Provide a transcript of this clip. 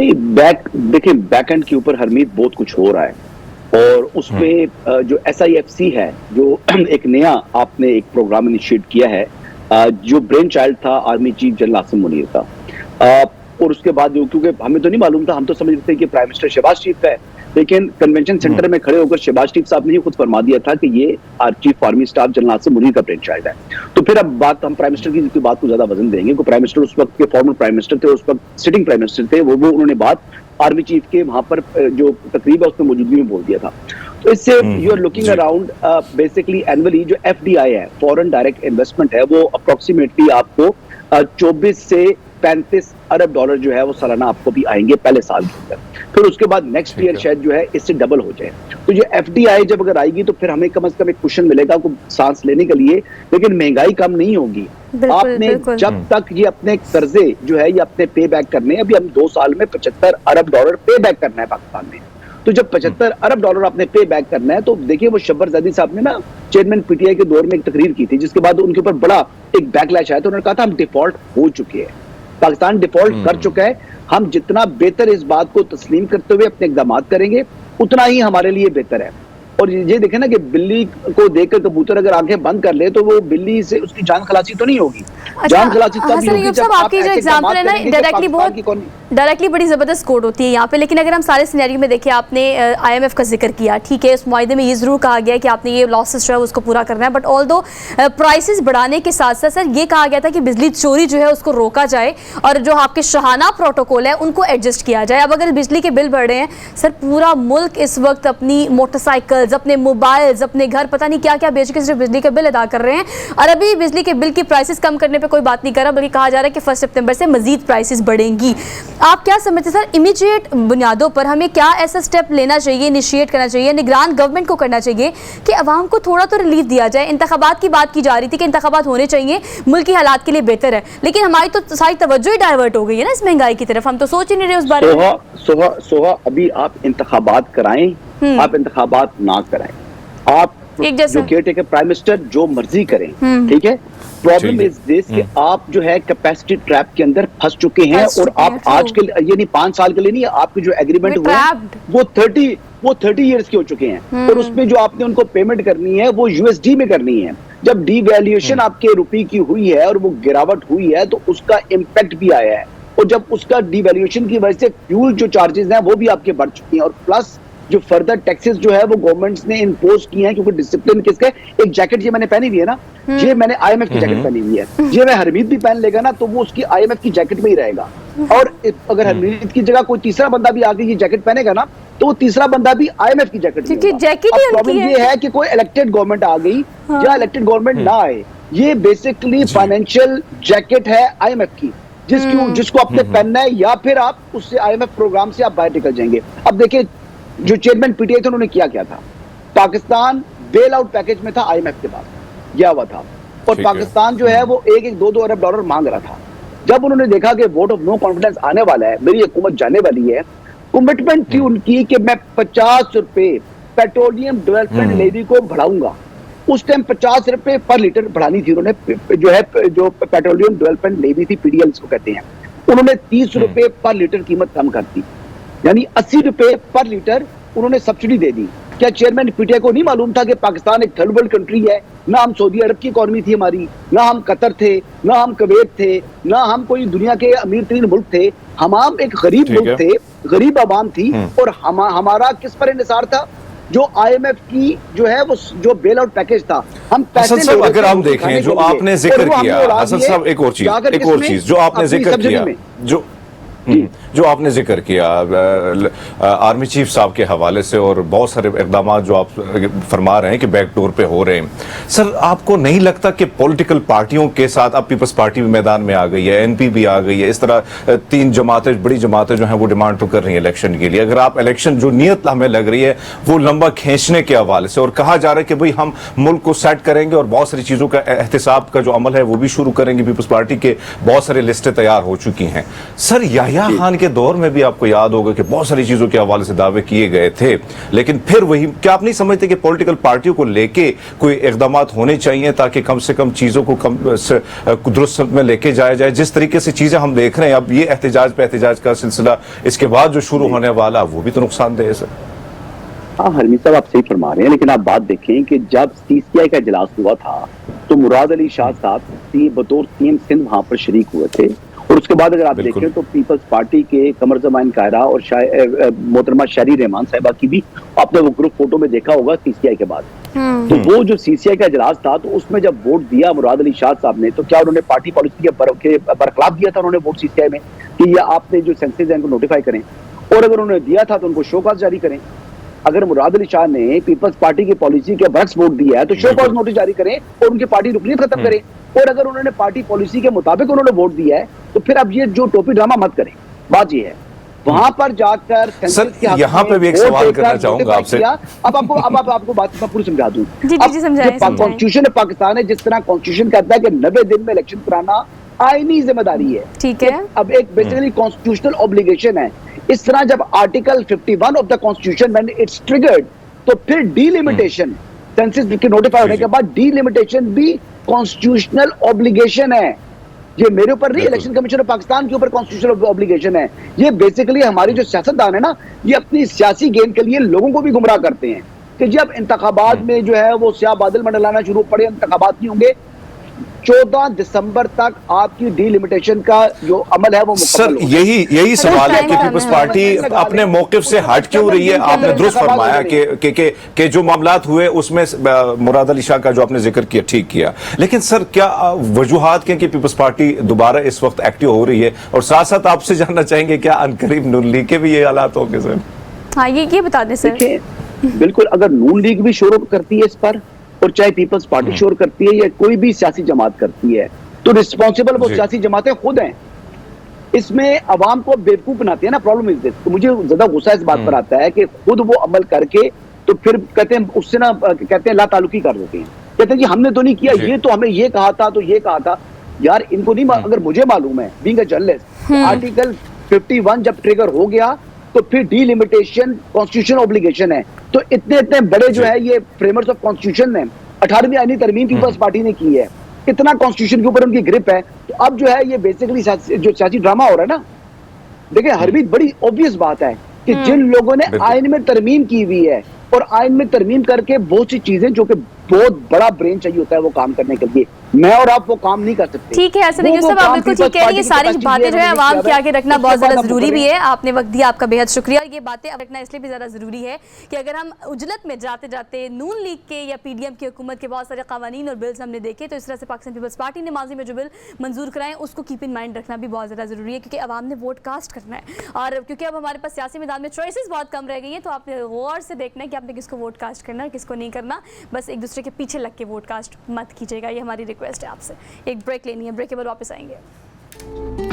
नहीं, देखिए back and के ऊपर हरमीत बहुत कुछ हो रहा है और उसमें जो SIFC है, जो एक नया आपने एक प्रोग्राम इनिशिएट किया है, जो ब्रेन चाइल्ड था army chief general Asim Munir का, और उसके बाद जो, क्योंकि हमें तो नहीं मालूम था, हम तो समझ रहे थे कि प्राइम मिनिस्टर शहबाज शरीफ है, लेकिन कन्वेंशन सेंटर में खड़े होकर शहबाज शरीफ साहब ने खुद फरमा दिया था कि ये chief army staff general Asim Munir का ब्रेन चाइल्ड है। तो फिर अब बात हम प्राइम मिनिस्टर की बात को ज्यादा वजन देंगे, क्योंकि प्राइम मिनिस्टर उस वक्त के फॉर्मर प्राइम मिनिस्टर थे, उस वक्त सिटिंग प्राइम मिनिस्टर थे, वो उन्होंने बात आर्मी चीफ के वहां पर जो तकरीब है उसमें मौजूदगी में बोल दिया था। तो इससे you are looking around basically annually जो FDI है, फॉरेन डायरेक्ट इन्वेस्टमेंट है, वो अप्रोक्सीमेटली आपको 24 से 35 अरब डॉलर जो है वो सालाना आपको भी आएंगे पहले साल के अंदर। फिर उसके बाद नेक्स्ट ईयर शायद जो है इससे डबल हो जाए। तो ये FDI जब अगर आएगी तो फिर हमें कम से कम एक कुशन मिलेगा को सांस लेने के लिए, लेकिन महंगाई कम नहीं होगी। आपने जब तक ये अपने कर्जे जो है ये अपने पे बैक करने, अभी हम 2 साल में 75 अरब डॉलर पे बैक करना है पाकिस्तान में। तो जब 75 अरब डॉलर आपने पे बैक करना है, तो देखिए वो शब्बर ज़ैदी साहब ने ना चेयरमैन PTI के दौर में एक तकरीर की थी, जिसके बाद उनके ऊपर बड़ा एक बैकलैश आया। तो उन्होंने कहा था हम डिफॉल्ट हो चुके हैं, पाकिस्तान डिफॉल्ट कर चुका है, हम जितना बेहतर इस बात को तस्लीम करते हुए अपने इक़दाम करेंगे उतना ही हमारे लिए बेहतर है। और ये देखें ना कि बिल्ली को देखकर कबूतर अगर आंखें बंद कर ले तो वो बिल्ली से उसकी जान खलासी तो नहीं होगी। जान खलासी तब होगी जब आपकी जो एग्जांपल है ना डायरेक्टली बड़ी जबरदस्त कोड होती है यहाँ पे। लेकिन अगर हम सारे सिनेरियो में देखें, आपने IMF का जिक्र किया, ठीक है, उस मुआहदे में ये जरूर कहा गया है कि आपने ये लॉसेस जो है उसको पूरा करना है, बट ऑल्दो प्राइसेस बढ़ाने के साथ साथ सर ये कहा गया था कि बिजली चोरी जो है उसको रोका जाए और जो आपके शाहाना प्रोटोकॉल है उनको एडजस्ट किया जाए। अब अगर बिजली के बिल बढ़ रहे हैं सर, पूरा मुल्क इस वक्त अपनी मोटरसाइकिल, अपने मोबाइल्स, अपने घर, पता नहीं क्या क्या बेच के सिर्फ बिजली का बिल अदा कर रहे हैं, और अभी बिजली के बिल की प्राइसेस कम करने पे कोई बात नहीं कर रहा, बल्कि कहा जा रहा है कि 1 सितंबर से मजीद प्राइसेस बढ़ेंगी। आप क्या समझते हैं सर, इमीडिएट बुनियादों पर हमें क्या ऐसा स्टेप लेना चाहिए, इनिशिएट करना चाहिए, निगरान गवर्नमेंट को करना चाहिए कि अवाम को थोड़ा तो रिलीफ दिया जाए? इंतखाबात की बात की जा रही थी कि इंतखाबात होने चाहिए, मुल्क की हालात के लिए बेहतर है, लेकिन हमारी तो सारी तवज्जो ही डाइवर्ट हो गई है ना इस महंगाई की तरफ, हम तो सोच ही नहीं रहे उस बारे में। सोहा अभी आप इंतखाबात कराएं, आप इंतखाबात ना कराएं, आप जो केयरटेकर प्राइम मिनिस्टर जो मर्जी करें, ठीक है। प्रॉब्लम इज दिस कि आप जो है कैपेसिटी ट्रैप के अंदर फंस चुके हैं, और आप आज के ये नहीं 5 साल के लिए नहीं, आपके जो एग्रीमेंट हुए वो 30 इयर्स के हो चुके हैं, और उसमें जो आपने उनको पेमेंट करनी है वो USD में करनी है। जब डिवैल्यूएशन आपके रुपये की हुई है और वो गिरावट हुई है तो उसका इम्पैक्ट भी आया है, और जब उसका डिवैल्यूएशन की वजह से फ्यूल जो चार्जेस हैं वो भी आपके बढ़ चुके हैं, और प्लस जो फर्दर टैक्सेस जो है वो गवर्नमेंट्स ने इम्पोज किए हैं, क्योंकि डिसिप्लिन किसका है। एक जैकेट ये मैंने पहनी हुई है ना, ये मैंने IMF की जैकेट पहनी हुई है, ये मैं हरमीत भी पहन लेगा ना तो वो उसकी IMF की जैकेट में ही रहेगा, और अगर हरमीत की जगह कोई तीसरा बंदा भी आके ये जैकेट पहनेगा ना तो वो तीसरा बंदा भी IMF की जैकेट में होगा। प्रॉब्लम ये है कि कोई इलेक्टेड गवर्नमेंट आ गई या इलेक्टेड गवर्नमेंट ना आए, ये बेसिकली फाइनेंशियल जैकेट है IMF की, जिसको आपने पहनना है, या फिर आप उससे IMF प्रोग्राम से आप बाहर निकल जाएंगे। अब देखिए जो चेयरमैन PTI थे उन्होंने क्या था, पाकिस्तान बेल आउट पैकेज में था, IMF के पास गया हुआ था, और पाकिस्तान जो है वो 1-2 अरब डॉलर मांग रहा था। जब उन्होंने देखा कि वोट ऑफ नो कॉन्फिडेंस आने वाला है, मेरी हुकूमत जाने वाली है, कमिटमेंट थी उनकी कि मैं 50 रुपए पेट्रोलियम डेवलपमेंट लेवी को बढ़ाऊंगा। उस टाइम 50 रुपए पर लीटर बढ़ानी थी उन्होंने, जो पेट्रोलियम डेवलपमेंट लेवी थी, PDL को कहते हैं, उन्होंने 30 रुपए पर लीटर कीमत कम कर दी, यानी 80 रुपए पर लीटर उन्होंने सब्सिडी दे दी। क्या चेयरमैन PTI को नहीं मालूम था कि पाकिस्तान एक थर्ड वर्ल्ड कंट्री है? ना हम सऊदी अरब की इकॉनमी थी हमारी, ना हम कतर थे, ना हम कुवैत थे, ना हम कोई दुनिया के अमीर तरीन मुल्क थे, हम एक गरीब मुल्क थे, गरीब आवाम थी, और हमारा किस पर इंहिसार था? जो IMF की जो है वो जो बेल आउट पैकेज था, हम पैसे अगर हम देखें जो आपने जिक्र किया, हसन साहब एक और चीज जो आपने जिक्र किया, जो आपने जिक्र किया आर्मी चीफ साहब के हवाले से, और बहुत सारे इक़दाम जो आप फरमा रहे हैं कि बैकडोर पे हो रहे हैं, सर आपको नहीं लगता कि पॉलिटिकल पार्टियों के साथ, अब पीपल्स पार्टी भी मैदान में आ गई है, NP भी आ गई है, इस तरह 3 जमातें, बड़ी जमातें जो हैं वो डिमांड तो कर रही हैं इलेक्शन के लिए, अगर आप इलेक्शन जो नीयत हमें लग रही है वो लंबा खींचने के हवाले से, और कहा जा रहा है कि भाई हम मुल्क को सेट करेंगे और बहुत सारी चीज़ों का एहतिसाब का जो अमल है वो भी शुरू करेंगे, पीपल्स पार्टी के बहुत सारी लिस्टें तैयार हो चुकी हैं, सर याह्या खान के दौर में भी आपको याद होगा कि बहुत सारी चीजों के हवाले से दावे किए गए थे, लेकिन फिर वही, क्या आप नहीं समझते कि पॉलिटिकल पार्टियों को लेके कोई इकदाम होने चाहिए ताकि कम से कम चीजों को दुरुस्त में लेके जाया जाए? जिस तरीके से चीजें हम देख रहे हैं अब, ये एहतजाज पे एहतजाज का सिलसिला इसके बाद जो शुरू होने वाला, वो भी तो नुकसानदेह है सर। हाँ हरमी साहब, आप सही फरमा रहे हैं, लेकिन आप बात देखें कि जब CCI का इजलास हुआ था तो मुराद अली शाह साहब बतौर CM सिंध वहां पर शरीक हुए थे, और उसके बाद अगर आप देखें तो पीपल्स पार्टी के कमर जमान कायरा और मोहतरमा शारी रहमान साहिबा की भी आपने वो ग्रुप फोटो में देखा होगा CCI के बाद। तो वो जो CCI का इजलास था, तो उसमें जब वोट दिया मुराद अली शाह साहब ने, तो क्या उन्होंने पार्टी पॉलिसी के बरखलाफ दिया था उन्होंने वोट CCI में कि ये आपने जो सेंसेस हैं उनको नोटिफाई करें, और अगर उन्होंने दिया था तो उनको शो कॉज जारी करें। अगर मुराद अली शाह ने पीपल्स पार्टी की पॉलिसी के बरक्स वोट दिया है तो शो कॉज नोटिस जारी करें और उनकी पार्टी रुकनीत खत्म करें, और अगर उन्होंने पार्टी पॉलिसी के मुताबिक उन्होंने वोट दिया है तो फिर अब ये जो टोपी ड्रामा मत करें। बात ये है, वहां पर जाकर सर यहाँ पे भी एक सवाल करना चाहूंगा आपसे। अब आपको बात मैं पूरी समझा दूं। कॉन्स्टिट्यूशन पाकिस्तान है, जिस तरह कॉन्स्टिट्यूशन कहता है कि 90 दिन में इलेक्शन कराना आईनी जिम्मेदारी है, ठीक है, अब एक बेसिकली कॉन्स्टिट्यूशनल ऑब्लिगेशन है। इस तरह जब article 51 of the constitution when it's triggered, तो फिर डीलिमिटेशन सेंसस के नोटिफाई होने के बाद डीलिमिटेशन भी कॉन्स्टिट्यूशनल ऑब्लिगेशन है। ये मेरे ऊपर नहीं, इलेक्शन कमीशन ऑफ पाकिस्तान के ऊपर कॉन्स्टिट्यूशनल ऑब्लिगेशन है। ये बेसिकली हमारी जो सियासतदान है ना, ये अपनी सियासी गेन के लिए लोगों को भी गुमराह करते हैं कि जब इंतखाबात में जो है वो स्याह बादल मंडलाना शुरू पड़े, इंतखाबात नहीं होंगे, 14 दिसंबर तक आपकी डीलिमिटेशन का जो अमल है वो सर यही सवाल है कि पीपल्स पार्टी अपने मौकिफ से हट क्यों रही है? आपने दुरुस्त फरमाया कि जो मामलात हुए उसमें मुराद अली शाह का जो आपने जिक्र किया ठीक किया, लेकिन सर क्या वजूहात के कि पीपल्स पार्टी दोबारा इस वक्त एक्टिव हो रही है? और साथ साथ आपसे जानना चाहेंगे क्या अनकरीब नून लीग के भी ये हालात होंगे सर? हाँ ये बता दें सर। बिल्कुल, अगर नून लीग भी शोर करती है इस पर, और चाहे पीपल्स पार्टी शोर करती है या कोई भी सियासी जमात करती है, तो रिस्पॉन्सिबल वो सियासी जमातें खुद हैं। इसमें अवाम को बेवकूफ बनाती है ना, प्रॉब्लम इज दिस। तो मुझे ज्यादा गुस्सा इस बात पर आता है कि खुद वो अमल करके तो फिर कहते हैं उससे ना, कहते हैं ला ताल्लुकी कर देते हैं, कहते हैं कि हमने तो नहीं किया, ये तो हमें ये कहा था, तो ये कहा था। यार इनको नहीं, अगर मुझे मालूम है बीइंग अ जर्नलिस्ट, आर्टिकल 51 जब ट्रिगर हो गया तो फिर डीलिमिटेशन कॉन्स्टिट्यूशन ऑब्लिगेशन है। तो इतने बड़े जो है ये फ्रेमर्स ऑफ कॉन्स्टिट्यूशन ने 18वीं आईनी तरमीम पीपल्स पार्टी ने की है, इतना कॉन्स्टिट्यूशन के ऊपर उनकी ग्रिप है। तो अब जो है ये बेसिकली जो सियासी ड्रामा हो रहा है ना, देखिए हरबीत, बड़ी ऑब्वियस बात है कि जिन लोगों ने आइन में तरमीम की हुई है, और आइन में तरमीम करके बहुत सी चीजें जो कि बहुत बड़ा ब्रेन चाहिए होता है वो काम करने के लिए, मैं और आप वो काम नहीं कर सकते। ठीक है, ऐसा नहीं, सब आप बिल्कुल ठीक कह रही है। सारी बातें जो है आवाम के आगे रखना बहुत ज्यादा जरूरी भी है। आपने वक्त दिया, आपका बेहद शुक्रिया। और ये बातें रखना इसलिए भी ज्यादा जरूरी है कि अगर हम उजलत में जाते जाते नून लीग के या PDM की हुकूमत के बहुत सारे कवानीन और बिल्स हमने देखे, तो इस तरह से पाकिस्तान पीपल्स पार्टी ने माजी में जो बिल मंजूर कराए उसको कीप इन माइंड रखना भी बहुत ज्यादा जरूरी है, क्योंकि आवाम ने वोट कास्ट करना है। और क्योंकि अब हमारे पास सियासी मैदान में चॉइसेस बहुत कम रह गई हैं, तो आपने गौर से देखना है कि आपने किसको वोट कास्ट करना है, किसको नहीं करना। बस एक दूसरे के पीछे लग के वोट कास्ट मत कीजिएगा, ये हमारी रिक्वेस्ट है आपसे। एक ब्रेक लेनी है, ब्रेक के बाद वापस आएंगे।